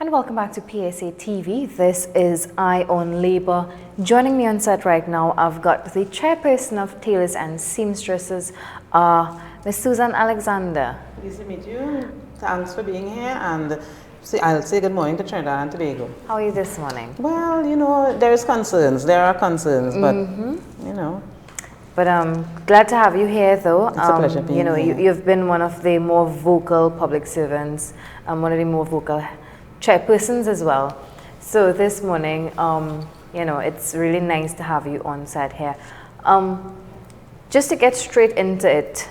And welcome back to PSA TV. This is Eye on Labor. Joining me on set right now, I've got the chairperson of Tailors and Seamstresses, Ms. Susan Alexander. Pleased to meet you. Thanks for being here, and I'll say good morning to Trinidad and Tobago. How are you this morning? Well, you know, there are concerns, but you know. But I'm glad to have you here, though. It's a pleasure being here. You've been one of the more vocal public servants, one of the more vocal chairpersons as well. So this morning, it's really nice to have you on set here. Just to get straight into it,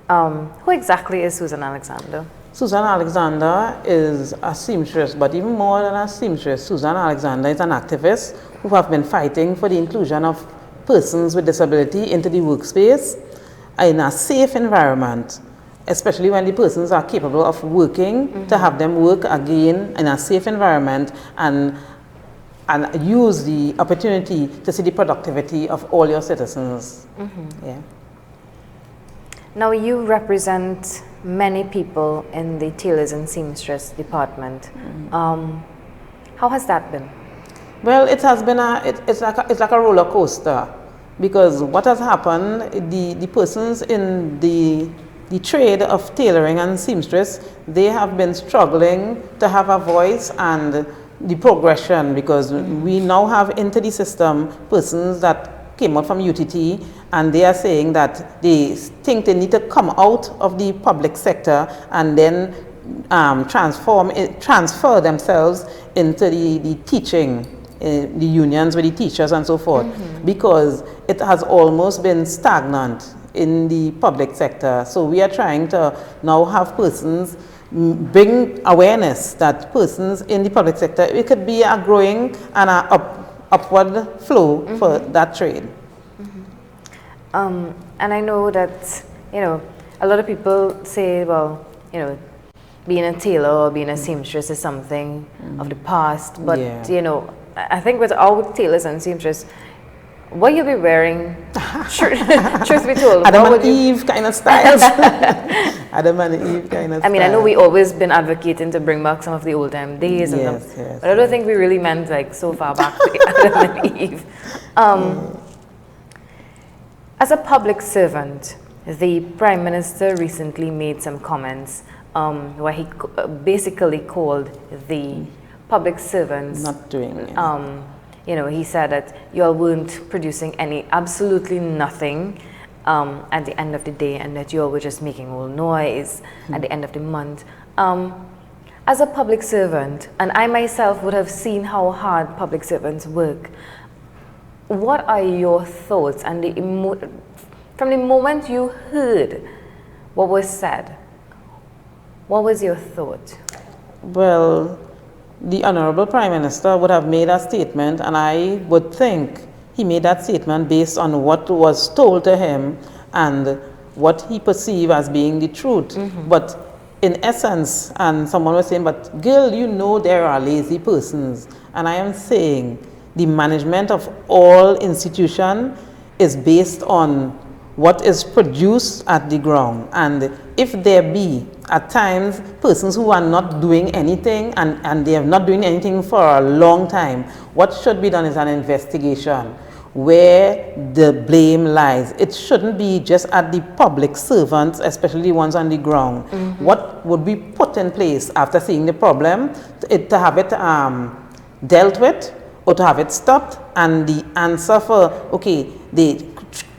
who exactly is Susan Alexander? Susan Alexander is a seamstress, but even more than a seamstress, Susan Alexander is an activist who have been fighting for the inclusion of persons with disability into the workspace in a safe environment, especially when the persons are capable of working, to have them work again in a safe environment and use the opportunity to see the productivity of all your citizens. Yeah. Now you represent many people in the Tailors and Seamstress department. How has that been? Well, it has been it's like a roller coaster, because what has happened, the persons in the trade of tailoring and seamstress, they have been struggling to have a voice and the progression, because we now have into the system persons that came out from UTT, and they are saying that they think they need to come out of the public sector and then transfer themselves into the teaching, the unions with the teachers and so forth, because it has almost been stagnant in the public sector. So we are trying to now have persons bring awareness that persons in the public sector, it could be a growing and an upward flow for that trade. And I know that, a lot of people say, well, being a tailor or being a seamstress is something of the past, but, I think with our tailors and seamstress, what you'll be wearing, truth be told, Adam and Eve kind of styles. Adam and Eve kind of styles. I mean, I know we always been advocating to bring back some of the old time days, but I don't think we really meant like so far back to Adam and Eve. As a public servant, the Prime Minister recently made some comments where he basically called the public servants not doing it. He said that you all weren't producing absolutely nothing at the end of the day, and that you all were just making all noise at the end of the month. As a public servant, and I myself would have seen how hard public servants work, what are your thoughts and from the moment you heard what was said? What was your thought? Well, the Honorable Prime Minister would have made a statement, and I would think he made that statement based on what was told to him and what he perceived as being the truth. But in essence, and someone was saying, but girl, there are lazy persons. And I am saying the management of all institutions is based on what is produced at the ground. And if there be at times persons who are not doing anything and they are not doing anything for a long time, what should be done is an investigation where the blame lies. It shouldn't be just at the public servants, especially the ones on the ground. What would be put in place after seeing the problem to have it dealt with, or to have it stopped, and the answer for, they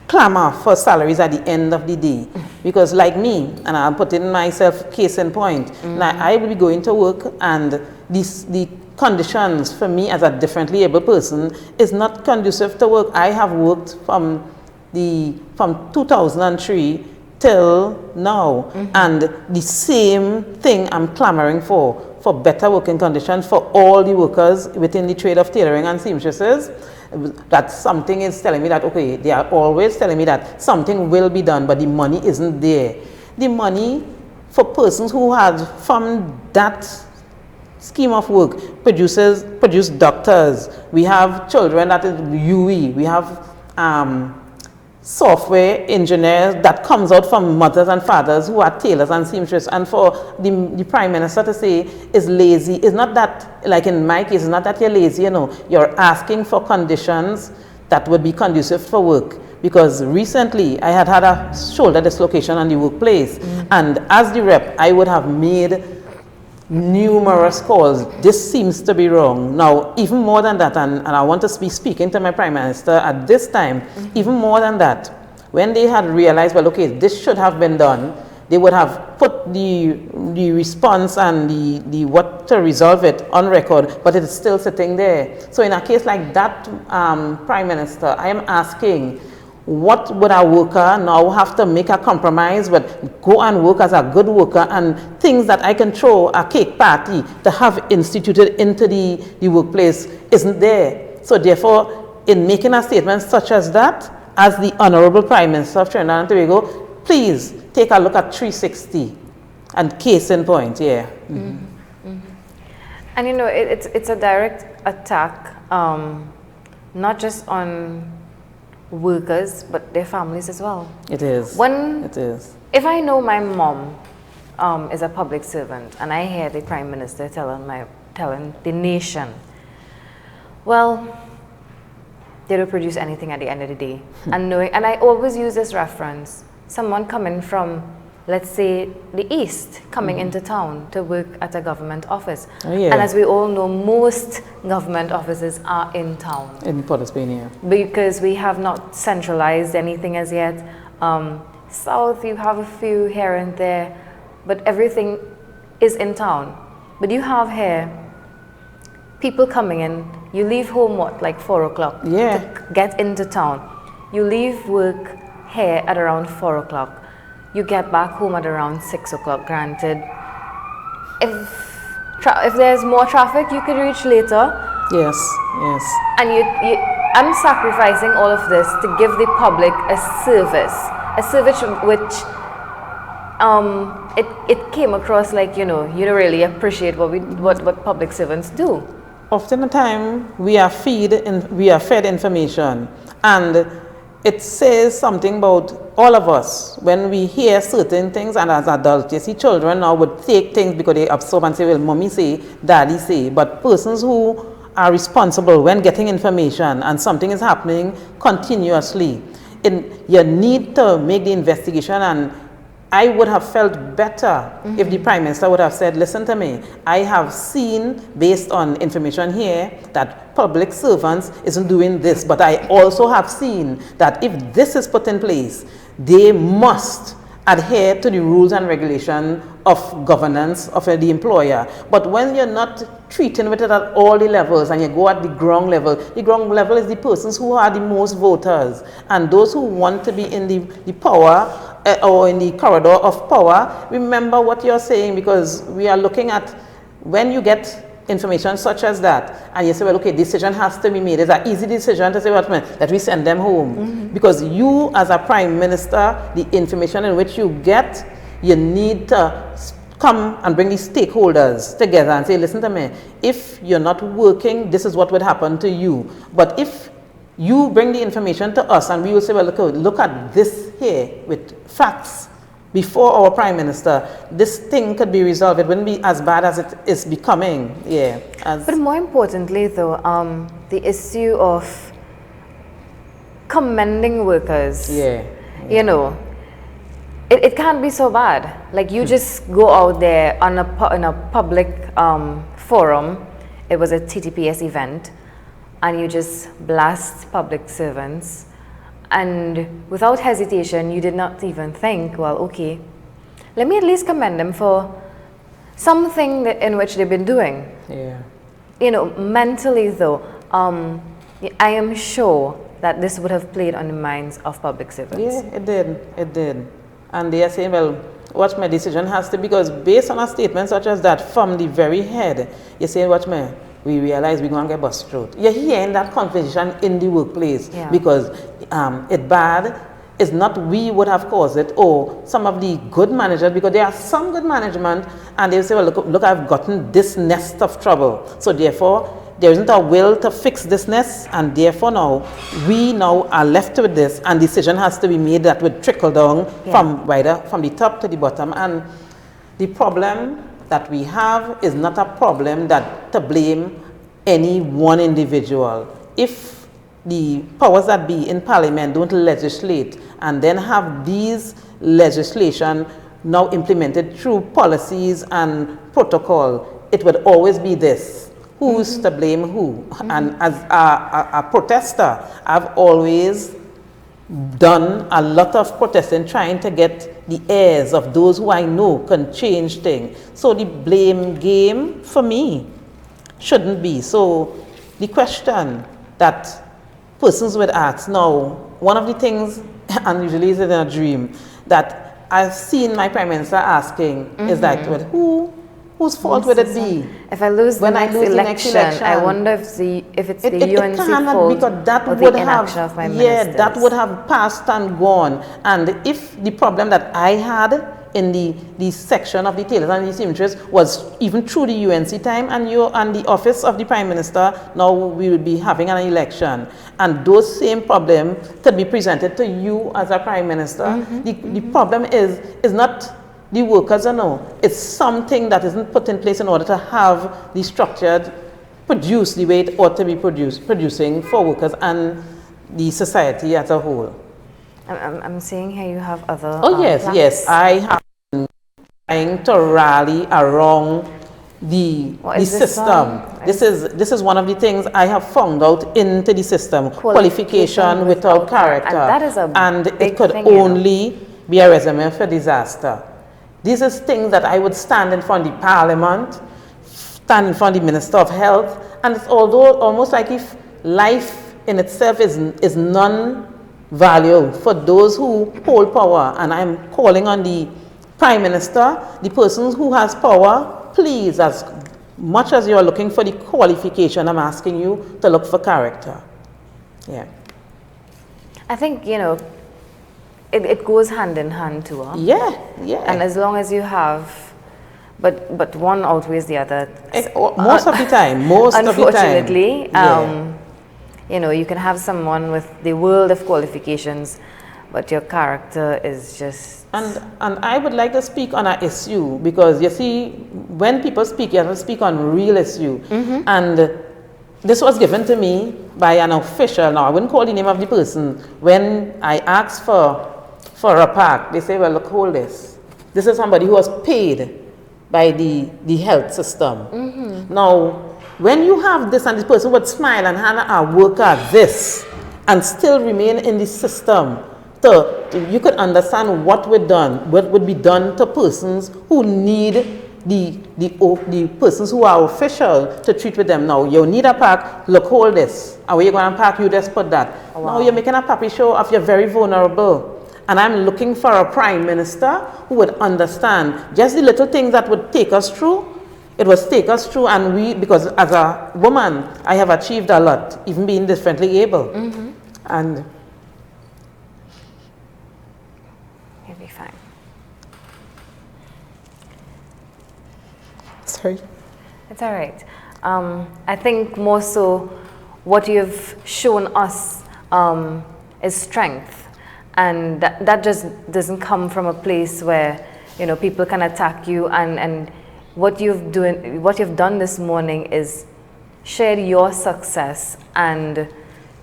clamor for salaries at the end of the day. Because like me, and I'm putting myself case in point, I will be going to work, and the conditions for me as a differently able person is not conducive to work. I have worked from 2003 till now, and the same thing I'm clamoring for better working conditions for all the workers within the trade of tailoring and seamstresses. That something is telling me that, they are always telling me that something will be done, but the money isn't there. The money for persons who had, from that scheme of work, produce doctors. We have children that is UE. We have software engineer that comes out from mothers and fathers who are tailors and seamstresses. And for the Prime Minister to say is lazy, is not that, like in my case, it's not that you're lazy, you know, you're asking for conditions that would be conducive for work. Because recently I had a shoulder dislocation on the workplace, and as the rep, I would have made numerous calls. This seems to be wrong. Now, even more than that, and I want to be speaking to my Prime Minister at this time, even more than that, when they had realized, well, okay, this should have been done, they would have put the response and the what to resolve it on record, but it is still sitting there. So in a case like that, Prime Minister, I am asking, what would a worker now have to make a compromise with, go and work as a good worker, and things that I can throw a cake party to have instituted into the workplace isn't there. So therefore, in making a statement such as that, as the Honorable Prime Minister of Trinidad and Tobago, please take a look at 360 and case in point, yeah. And you know, it's a direct attack, not just on workers, but their families as well. It is. It is. If I know my mom is a public servant, and I hear the Prime Minister telling the nation, well, they don't produce anything at the end of the day. And I always use this reference: someone coming from, let's say, the East, coming into town to work at a government office. Oh, yeah. And as we all know, most government offices are in town. In Port of Spain, yeah. Because we have not centralized anything as yet. South, you have a few here and there, but everything is in town. But you have here people coming in. You leave home, what, like 4 o'clock? Yeah. To get into town. You leave work here at around 4 o'clock. You get back home at around 6 o'clock, granted. If there's more traffic, you could reach later. Yes, yes. And I'm sacrificing all of this to give the public a service which it came across like, you don't really appreciate what public servants do. Often the time we are fed information, and it says something about all of us when we hear certain things. And as adults, you see, children now would take things because they absorb and say, well, mommy say, daddy say. But persons who are responsible when getting information and something is happening continuously, you need to make the investigation. And I would have felt better if the Prime Minister would have said, listen to me, I have seen, based on information here, that public servants isn't doing this, but I also have seen that if this is put in place, they must adhere to the rules and regulation of governance of the employer. But when you're not treating with it at all the levels, and you go at the ground level is the persons who are the most voters, and those who want to be in the power or in the corridor of power. Remember what you're saying, because we are looking at when you get information such as that, and you say, well, okay, decision has to be made. It's an easy decision to say, that we send them home. Because you, as a Prime Minister, the information in which you get, you need to come and bring the stakeholders together and say, listen to me, if you're not working, this is what would happen to you. But if you bring the information to us, and we will say, well, look at this here with facts before our Prime Minister, this thing could be resolved. It wouldn't be as bad as it is becoming. Yeah. But more importantly, though, the issue of commending workers. Yeah. It can't be so bad. Like, you just go out there in a public forum. It was a TTPS event, and you just blast public servants, and without hesitation, you did not even think, well, okay, let me at least commend them for something in which they've been doing. Yeah. Mentally though, I am sure that this would have played on the minds of public servants. Yeah, it did. And they are saying, well, what my decision has to, because based on a statement such as that from the very head, you're saying, we realize we're going to get bust throat. You're hearing that conversation in the workplace, because it's bad. It's not we would have caused it, or some of the good managers, because there are some good management, and they'll say, well, look, I've gotten this nest of trouble. So therefore, there isn't a will to fix this mess, and therefore now we now are left with this, and decision has to be made that would trickle down from the top to the bottom. And the problem that we have is not a problem that to blame any one individual. If the powers that be in Parliament don't legislate and then have these legislation now implemented through policies and protocol, it would always be this. Who's to blame who? And as a protester, I've always done a lot of protesting trying to get the ears of those who I know can change things. So the blame game for me shouldn't be. So the question that persons would ask now, one of the things, and usually it's in a dream, that I've seen my Prime Minister asking is that, well, whose fault would it be? If I lose the next election, I wonder if it's the UNC fault because that or would the inaction of my ministers. Yeah, that would have passed and gone. And if the problem that I had in the section of the Tailors and the Seamstresses was even through the UNC time and the office of the Prime Minister, now we will be having an election. And those same problems could be presented to you as a Prime Minister. The problem is not the workers, it's something that isn't put in place in order to have the structured produce the way it ought to be producing for workers and the society as a whole. I'm seeing here you have other yes, I have been trying to rally around the system. This is one of the things I have found out into the system. Qualification without character. And that is it could only be a resume for disaster. These are things that I would stand in front of the Parliament, stand in front of the Minister of Health, and it's almost like if life in itself is non-value for those who hold power. And I'm calling on the Prime Minister, the persons who has power, please, as much as you're looking for the qualification, I'm asking you to look for character. Yeah. I think, it goes hand in hand too. Huh? Yeah. And as long as you have, but one outweighs the other. Most of the time. Unfortunately, you can have someone with the world of qualifications, but your character is just. And I would like to speak on an issue, because you see, when people speak, you have to speak on real issue. And this was given to me by an official. Now, I wouldn't call the name of the person. When I asked for a pack, they say, well, look, hold this. This is somebody who was paid by the health system. Now, when you have this and this person would smile and hand a worker this and still remain in the system, so you could understand what would be done to persons who need the persons who are official to treat with them. Now, you need a pack, look, hold this. And where you going to pack, you just put that. Oh, wow. Now you're making a puppy show of you're very vulnerable. And I'm looking for a Prime Minister who would understand just the little things that would take us through. It was take us through, and because as a woman, I have achieved a lot, even being differently able. And you'll be fine. Sorry. It's all right. I think more so what you've shown us is strength. And that just doesn't come from a place where, people can attack you. And what you've done this morning is share your success. And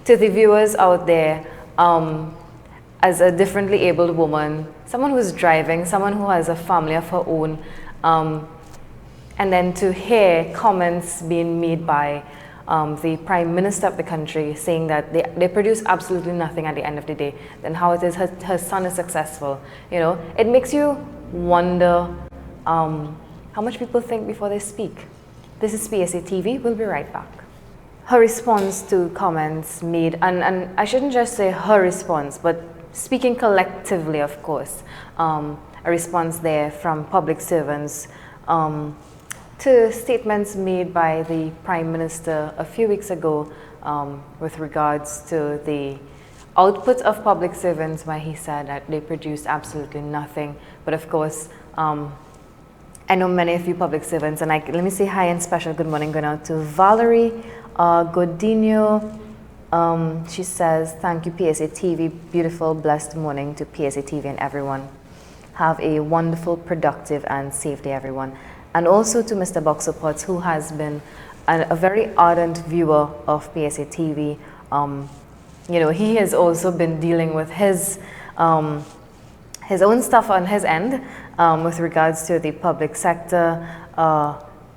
to the viewers out there, as a differently abled woman, someone who's driving, someone who has a family of her own, and then to hear comments being made by the Prime Minister of the country saying that they produce absolutely nothing at the end of the day, then how it is her son is successful. It makes you wonder how much people think before they speak. This is PSA TV. We'll be right back. Her response to comments made, and I shouldn't just say her response, but speaking collectively, of course, a response there from public servants to statements made by the Prime Minister a few weeks ago with regards to the output of public servants, where he said that they produce absolutely nothing. But of course, I know many of you public servants, and let me say hi and special good morning going out to Valerie Godinho, she says, thank you PSA TV, beautiful, blessed morning to PSA TV and everyone. Have a wonderful, productive and safe day everyone. And also to Mr. Boxer Potts, who has been a very ardent viewer of PSA TV. You know, he has also been dealing with his own stuff on his end with regards to the public sector,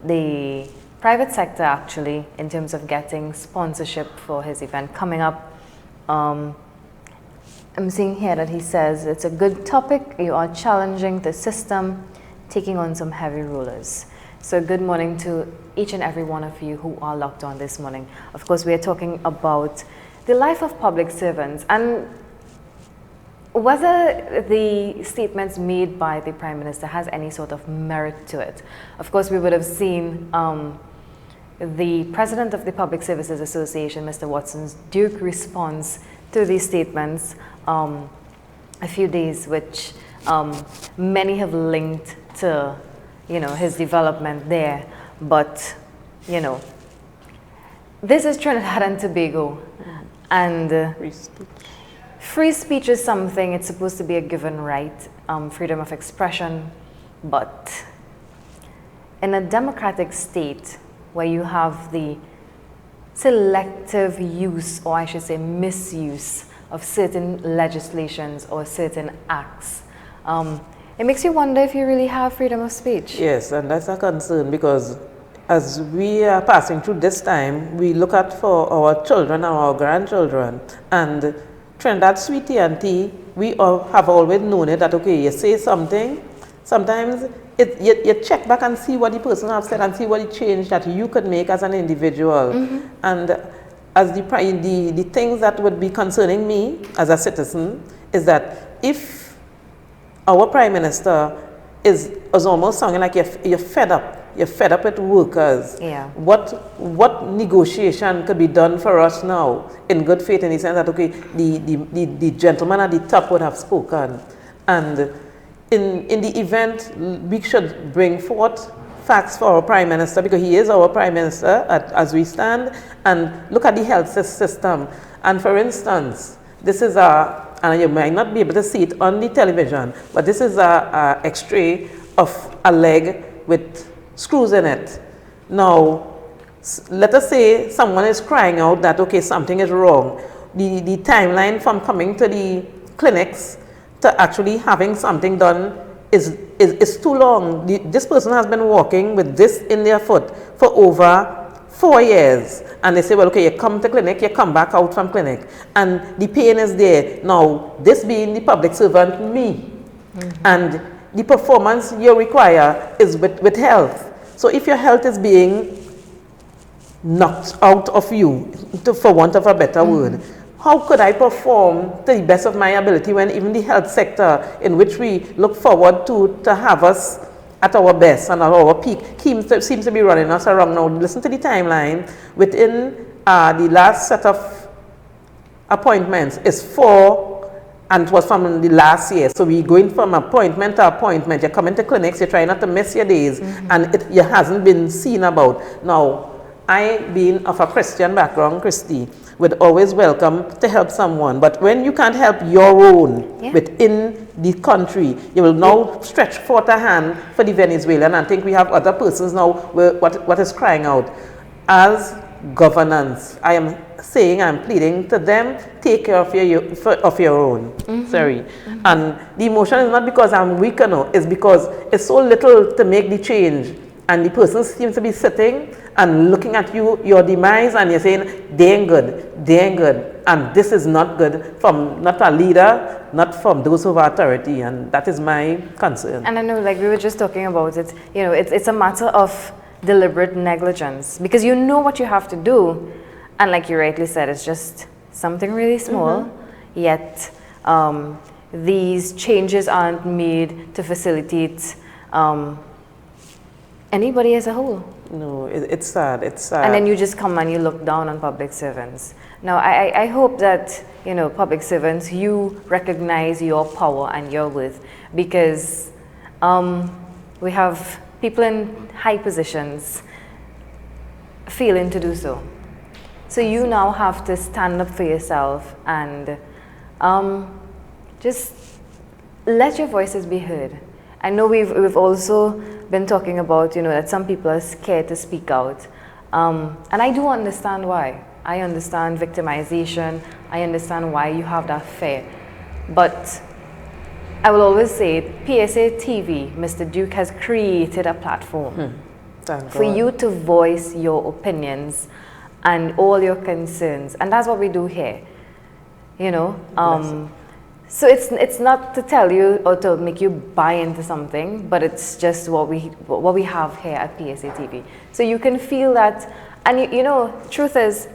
the private sector actually, in terms of getting sponsorship for his event coming up. I'm seeing here that he says, it's a good topic, you are challenging the system, taking on some heavy rulers. So good morning to each and every one of you who are locked on this morning. Of course, we are talking about the life of public servants and whether the statements made by the Prime Minister has any sort of merit to it. Of course, we would have seen the President of the Public Services Association, Mr. Watson's Duke response to these statements a few days, which many have linked to, you know, his development there. But, you know, this is Trinidad and Tobago, and free speech is something, it's supposed to be a given right, freedom of expression, but in a democratic state where you have the selective use, or I should say misuse, of certain legislations or certain acts, it makes you wonder if you really have freedom of speech. Yes, and that's a concern because as we are passing through this time, we look at for our children and our grandchildren, and Trinidad sweetie auntie, we all have always known it that, okay, you say something, sometimes you check back and see what the person has said and see what the change that you could make as an individual. And as the things that would be concerning me as a citizen is that if our Prime Minister is almost sounding like you're fed up. You're fed up with workers. Yeah. What negotiation could be done for us now in good faith, in the sense that, okay, the gentleman at the top would have spoken, and in the event we should bring forth facts for our Prime Minister, because he is our Prime Minister as we stand, and look at the health system. And for instance, this is and you might not be able to see it on the television, but this is a X-ray of a leg with screws in it. Now, let us say someone is crying out that, okay, something is wrong. The timeline from coming to the clinics to actually having something done is too long. This person has been walking with this in their foot for over 4 years. And they say, well, okay, you come to clinic, you come back out from clinic. And the pain is there. Now, this being the public servant, me, and the performance you require is with health. So if your health is being knocked out of you, for want of a better word, how could I perform to the best of my ability when even the health sector, in which we look forward to have us at our best and at our peak, seems to be running us around now? Listen to the timeline. Within the last set of appointments is 4, and it was from the last year. So we're going from appointment to appointment. You're coming to clinics, you're trying not to miss your days, and it hasn't been seen about. Now, I, being of a Christian background, Christy, would always welcome to help someone. But when you can't help your own within the country, you will now stretch forth a hand for the Venezuelan. And I think we have other persons now what is crying out. As governance, I am saying, I'm pleading to them, take care of your own. Sorry. And the emotion is not because I'm weak, no, it's because it's so little to make the change. And the person seems to be sitting and looking at you, your demise, and you're saying, they ain't good, they ain't good. And this is not good from not a leader, not from those who have authority. And that is my concern. And I know, like we were just talking about it, you know, it's a matter of deliberate negligence, because you know what you have to do. And like you rightly said, it's just something really small, yet these changes aren't made to facilitate anybody as a whole. No, it's sad, it's sad. And then you just come and you look down on public servants. Now, I hope that, you know, public servants, you recognize your power and your worth, because we have people in high positions failing to do so. So you now have to stand up for yourself and just let your voices be heard. I know we've also been talking about, you know, that some people are scared to speak out. And I do understand why. I understand victimization. I understand why you have that fear. But I will always say, PSA TV, Mr. Duke has created a platform for you to voice your opinions and all your concerns. And that's what we do here, you know. So it's not to tell you or to make you buy into something, but it's just what we have here at PSA TV. So you can feel that, and you know, truth is,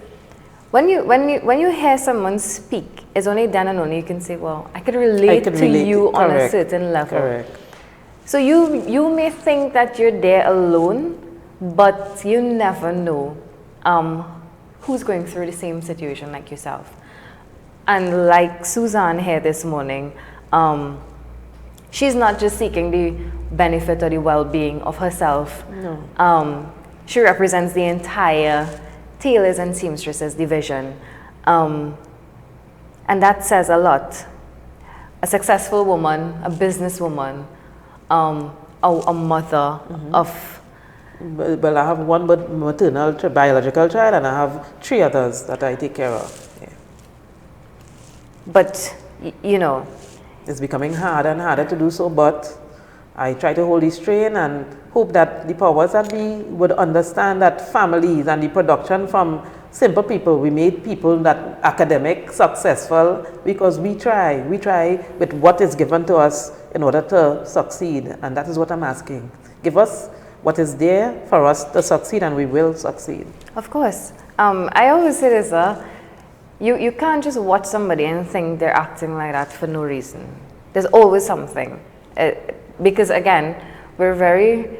when you hear someone speak, it's only then and only you can say, well, I can relate to you on a certain level. Correct. So you may think that you're there alone, but you never know who's going through the same situation like yourself. And like Suzanne here this morning, she's not just seeking the benefit or the well-being of herself. No. She represents the entire Tailors and Seamstresses division. And that says a lot. A successful woman, a businesswoman, a mother of... Well, I have one maternal biological child, and I have 3 others that I take care of. Yeah. But, you know... It's becoming harder and harder to do so, but I try to hold the strain and hope that the powers that be would understand that families and the production from simple people, we made people that academic, successful, because we try with what is given to us in order to succeed, and that is what I'm asking. Give us what is there for us to succeed, and we will succeed. Of course. I always say this, you can't just watch somebody and think they're acting like that for no reason. There's always something. Because again, we're very,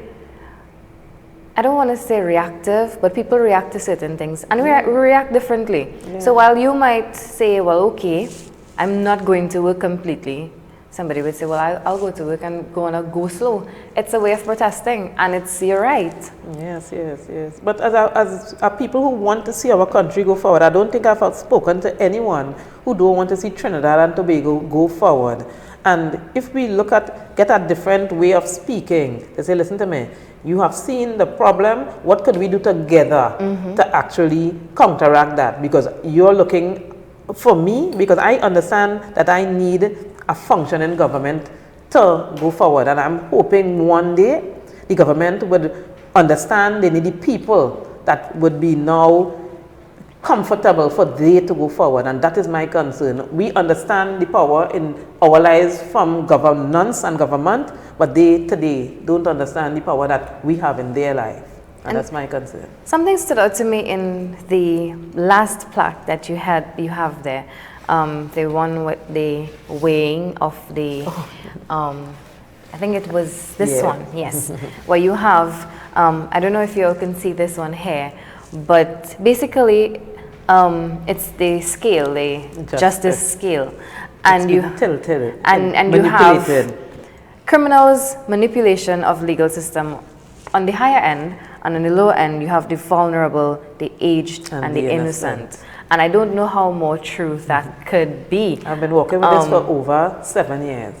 I don't want to say reactive, but people react to certain things, and we react differently. Yeah. So while you might say, well, okay, I'm not going to work completely, somebody would say, well, I'll go to work and go slow. It's a way of protesting, and it's your right. Yes. But as people who want to see our country go forward, I don't think I've spoken to anyone who don't want to see Trinidad and Tobago go forward. And if we get a different way of speaking, they say, listen to me, you have seen the problem, what could we do together to actually counteract that? Because you're looking for me, because I understand that I need a functioning government to go forward. And I'm hoping one day the government would understand they need the people that would be now comfortable for they to go forward, and that is my concern. We understand the power in our lives from governance and government, but they today don't understand the power that we have in their life, and that's my concern. Something stood out to me in the last plaque that you have there, the one with the weighing of the, I think it was this one, yes, where you have, I don't know if you all can see this one here, but basically it's the scale, the justice scale, and you have criminals' manipulation of legal system on the higher end, and on the lower end you have the vulnerable, the aged, and the innocent. And I don't know how more true that could be. I've been working with this for over 7 years.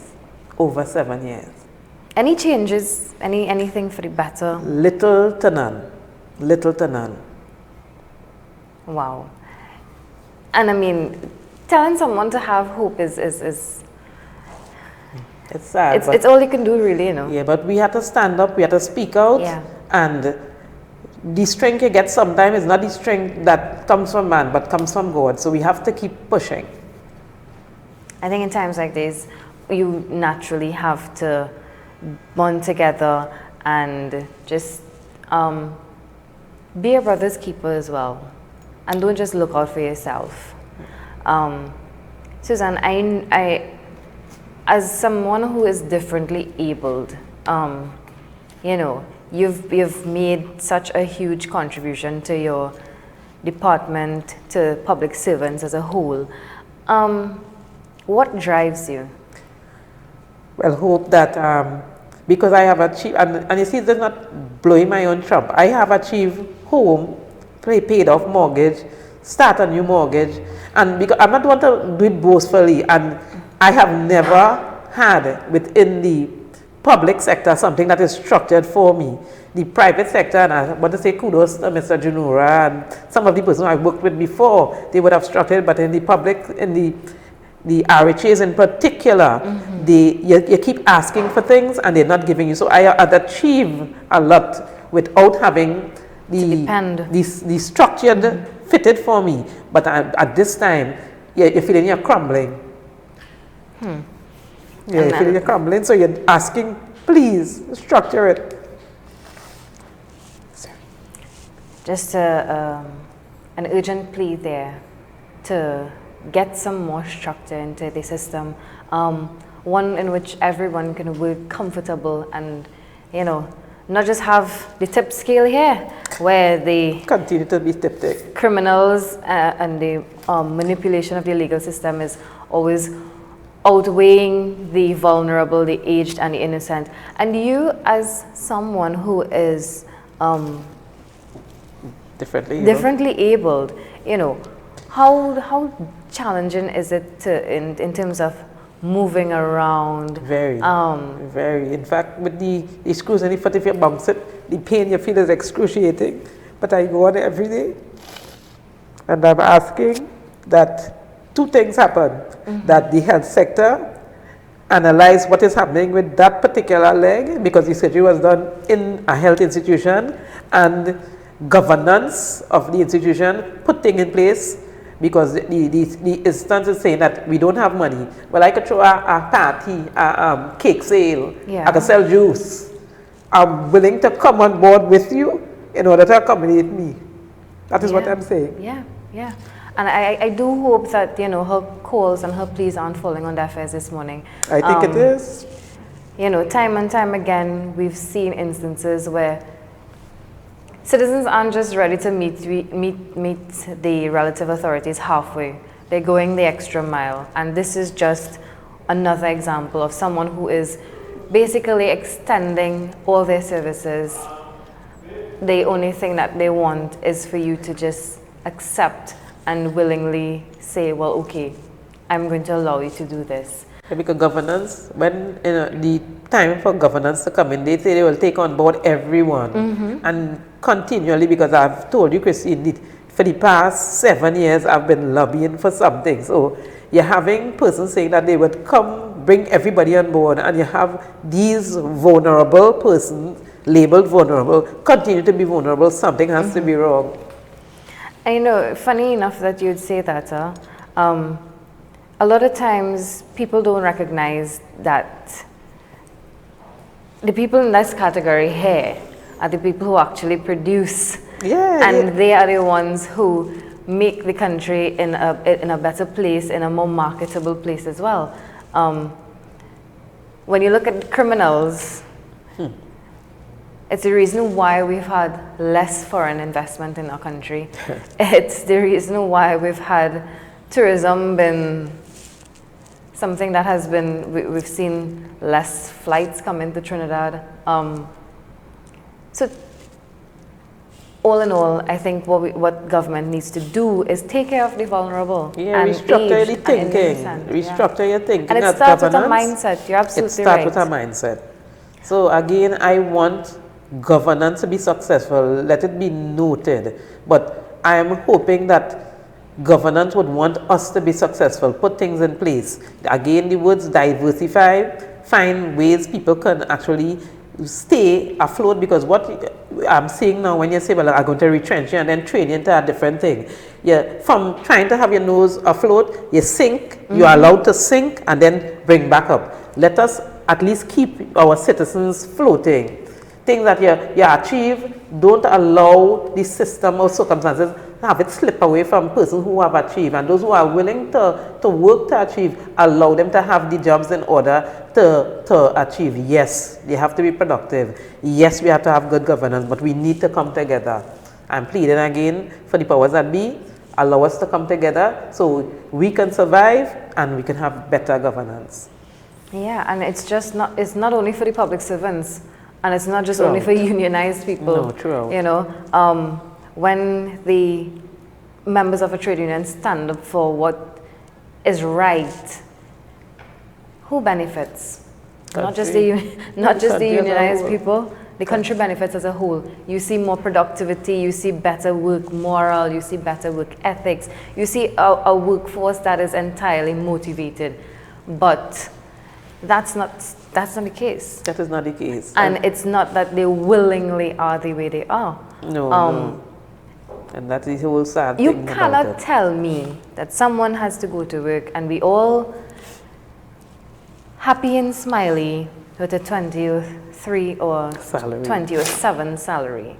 Over 7 years. Any changes? Anything for the better? Little to none. Little to none. Wow. And I mean, telling someone to have hope is it's sad. It's all you can do, really, you know. Yeah, but we have to stand up, we have to speak out, and the strength you get sometimes is not the strength that comes from man, but comes from God. So we have to keep pushing. I think in times like this, you naturally have to bond together and just be a brother's keeper as well. And don't just look out for yourself. Suzanne, I as someone who is differently abled, you know, you've made such a huge contribution to your department, to public servants as a whole. What drives you? Well, hope that because I have achieved, and you see, it's not blowing my own trump. I have achieved home, paid off mortgage, start a new mortgage. And because I'm not want to do it boastfully, and I have never had within the public sector something that is structured for me. The private sector, and I want to say kudos to Mr. Junura and some of the persons I worked with before, they would have structured, but in the public, in the RHAs in particular, you keep asking for things and they're not giving you. So I had achieved a lot without having the structured fitted for me. But at this time, you're feeling you're crumbling. Yeah, you're feeling you're crumbling, so you're asking, please structure it. Just an urgent plea there to get some more structure into the system, one in which everyone can work comfortable and, you know, not just have the tip scale here, where the continue to be tip criminals and the manipulation of the legal system is always outweighing the vulnerable, the aged, and the innocent. And you, as someone who is differently abled, you know, how challenging is it to, in terms of moving around? Very. In fact, with the screws and the foot, if you bounce it, the pain you feel is excruciating. But I go on every day, and I'm asking that two things happen. That the health sector analyze what is happening with that particular leg, because the surgery was done in a health institution, and governance of the institution put things in place, because the instance is saying that we don't have money. Well, I could throw a party, a cake sale, I could sell juice. I'm willing to come on board with you in order to accommodate me. That is what I'm saying. Yeah. And I do hope that, you know, her calls and her pleas aren't falling on deaf ears this morning. I think it is. You know, time and time again, we've seen instances where citizens aren't just ready to meet the relative authorities halfway. They're going the extra mile. And this is just another example of someone who is basically extending all their services. The only thing that they want is for you to just accept and willingly say, well, okay, I'm going to allow you to do this. Because governance, when the time for governance to come in, they say they will take on board everyone. And continually, because I've told you, Christine, for the past 7 years, I've been lobbying for something. So you're having persons saying that they would come, bring everybody on board, and you have these vulnerable persons, labeled vulnerable, continue to be vulnerable. Something has to be wrong. I know, funny enough that you'd say that, a lot of times people don't recognize that the people in this category here are the people who actually produce, and they are the ones who make the country in a better place, in a more marketable place as well. When you look at criminals, it's the reason why we've had less foreign investment in our country. It's the reason why we've had tourism been something that has been, we've seen less flights come into Trinidad. So all in all, I think what government needs to do is take care of the vulnerable. And restructure the thinking. Restructure your thinking. And it starts with a mindset. You're absolutely right. It starts with a mindset. So again, I want governance to be successful. Let it be noted. But I am hoping that governance would want us to be successful, put things in place. Again, the words diversify, find ways people can actually stay afloat, because what I'm seeing now, when you say, well, I'm going to retrench you and then train you into a different thing. From trying to have your nose afloat, you sink, you're allowed to sink and then bring back up. Let us at least keep our citizens floating. Things that you achieve, don't allow the system or circumstances have it slip away from persons who have achieved, and those who are willing to work to achieve, allow them to have the jobs in order to achieve. Yes, they have to be productive. Yes, we have to have good governance, but we need to come together. I'm pleading again for the powers that be, allow us to come together so we can survive and we can have better governance. Yeah, and it's not only for the public servants, and it's not just only for unionized people. No, true. You know, when the members of a trade union stand up for what is right, who benefits? Not just the unionized people. The country benefits as a whole. You see more productivity, you see better work moral, you see better work ethics, you see a workforce that is entirely motivated. But that's not the case. That is not the case. And it's not that they willingly are the way they are. No. And that is the whole sad thing. You about cannot it. tell me that someone has to go to work and be all happy and smiley with a 23 or Salary. 20 or 7 salary.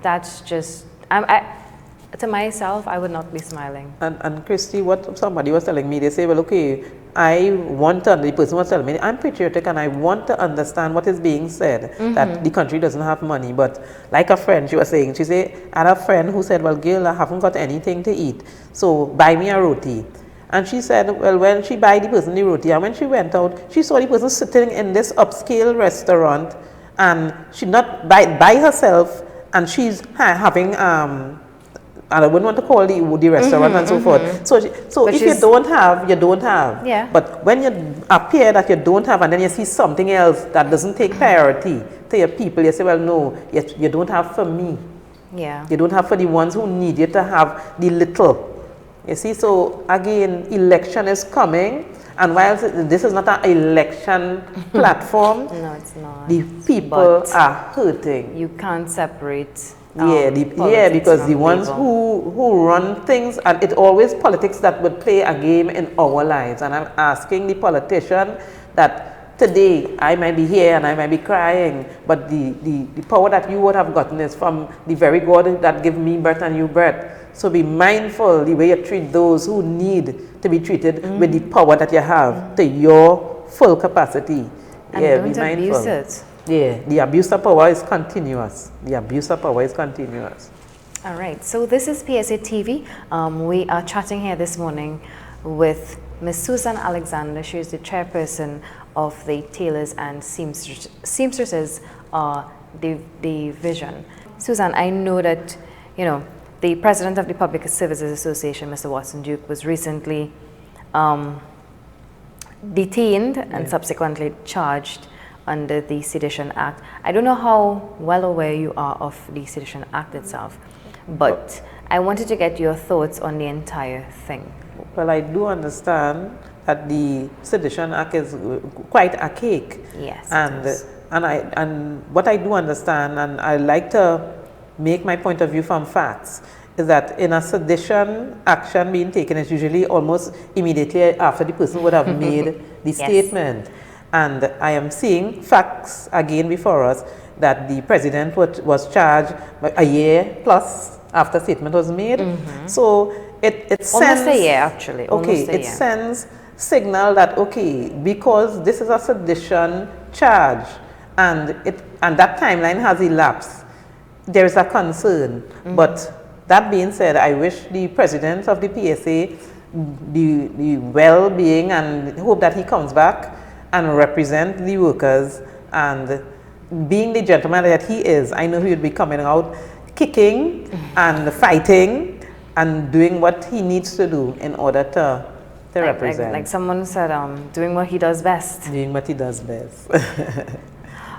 That's just, to myself, I would not be smiling. And Christy, what somebody was telling me, they say, well, okay, the person was telling me, I'm patriotic and I want to understand what is being said, that the country doesn't have money. But like a friend, she was saying, she said, I had a friend who said, well, Gail, I haven't got anything to eat, so buy me a roti. And she said, well, when she buy the person the roti, and when she went out, she saw the person sitting in this upscale restaurant, and she not by herself, and she's having and I wouldn't want to call the restaurant and so forth. So if you don't have, you don't have. Yeah. But when you appear that you don't have, and then you see something else that doesn't take priority to your people, you say, well, no, you don't have for me. Yeah. You don't have for the ones who need you to have the little. You see, so again, election is coming, and while this is not an election platform, No, it's not. the people are hurting. You can't separate. Because the ones people. who run things, and it always politics that would play a game in our lives. And I'm asking the politician that today I might be here and I might be crying, but the power that you would have gotten is from the very God that gave me birth and you birth. So be mindful the way you treat those who need to be treated with the power that you have to your full capacity. And don't abuse it. Yeah, the abuse of power is continuous. The abuse of power is continuous. All right, so this is PSA TV. We are chatting here this morning with Ms. Susan Alexander. She is the chairperson of the Tailors and Seamstresses division. Susan, I know that, the president of the Public Services Association, Mr. Watson Duke, was recently detained and subsequently charged under the Sedition Act. I don't know how well aware you are of the Sedition Act itself, but I wanted to get your thoughts on the entire thing. Well, I do understand that the Sedition Act is quite archaic. Yes. And what I do understand, and I like to make my point of view from facts, is that in a sedition action being taken is usually almost immediately after the person would have made the statement. And I am seeing facts again before us that the president was charged a year plus after statement was made. So it sends almost a year actually. Okay, it sends signal that because this is a sedition charge and that timeline has elapsed, there is a concern. But that being said, I wish the president of the PSA the well-being and hope that he comes back and represent the workers, and being the gentleman that he is, I know he would be coming out kicking and fighting and doing what he needs to do in order to represent. Like someone said, doing what he does best. Doing what he does best.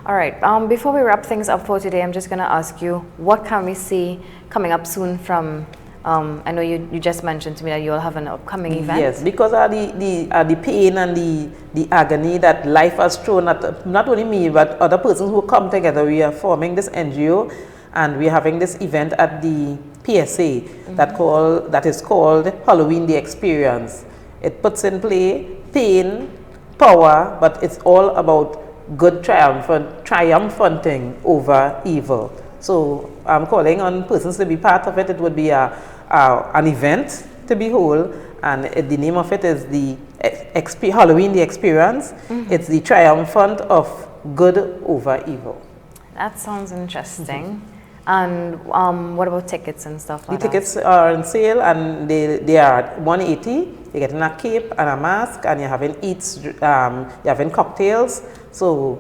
All right, before we wrap things up for today, I'm just going to ask you, what can we see coming up soon from, I know you just mentioned to me that you all have an upcoming event. Yes, because of the pain and the agony that life has thrown at not only me, but other persons who come together. We are forming this NGO, and we're having this event at the PSA that is called Halloween the Experience. It puts in play pain, power, but it's all about good triumphanting over evil. So I'm calling on persons to be part of it. It would be an event to behold, and the name of it is the Halloween the Experience. It's the triumphant of good over evil. That sounds interesting. And what about tickets and stuff like that? The tickets are on sale, and they are at $180. You're getting a cape and a mask, and you're having eats, you're having cocktails. So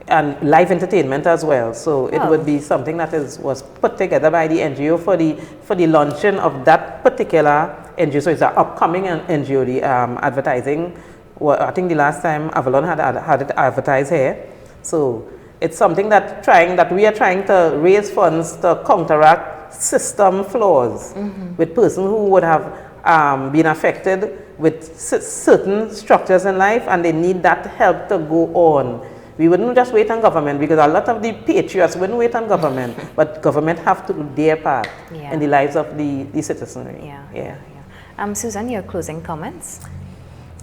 and live entertainment as well. So it Oh. would be something that was put together by the NGO for the launching of that particular NGO. So it's an upcoming NGO, the advertising. Well, I think the last time Avalon had it advertised here. So it's something that we are trying to raise funds to counteract system flaws with persons who would have been affected with certain structures in life, and they need that help to go on. We wouldn't just wait on government, because a lot of the patriots wouldn't wait on government, but government have to do their part in the lives of the citizenry. Susan, your closing comments?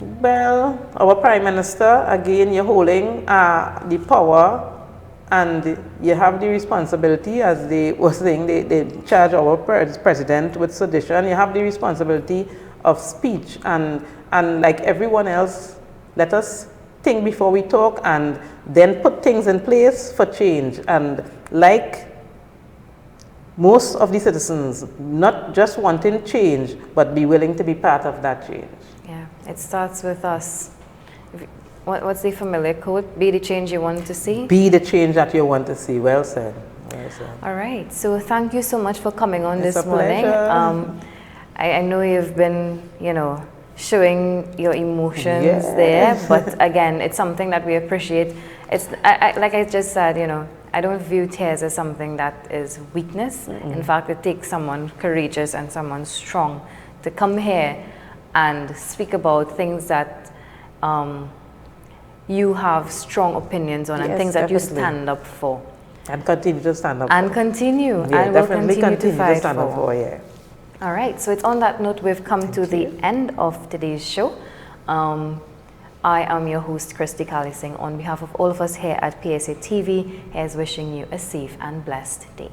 Well, our Prime Minister, again, you're holding the power, and you have the responsibility, as they were saying, they charge our president with sedition. You have the responsibility of speech, and like everyone else, let us think before we talk, and then put things in place for change. And like most of the citizens, not just wanting change, but be willing to be part of that change. Yeah, it starts with us. What's the familiar quote? Be the change you want to see. Be the change that you want to see. Well said. Well said. All right. So thank you so much for coming on It's this a morning. pleasure. I know you've been, showing your emotions there, but again, it's something that we appreciate. It's like I just said, I don't view tears as something that is weakness. In fact, it takes someone courageous and someone strong to come here and speak about things that you have strong opinions on, and things that you stand up for. And continue to stand up and for. Continue. Yeah, and definitely we'll continue to fight stand up for. Yeah. All right, so it's on that note we've come to the end of today's show. I am your host, Christy Callising. On behalf of all of us here at PSA TV, here's wishing you a safe and blessed day.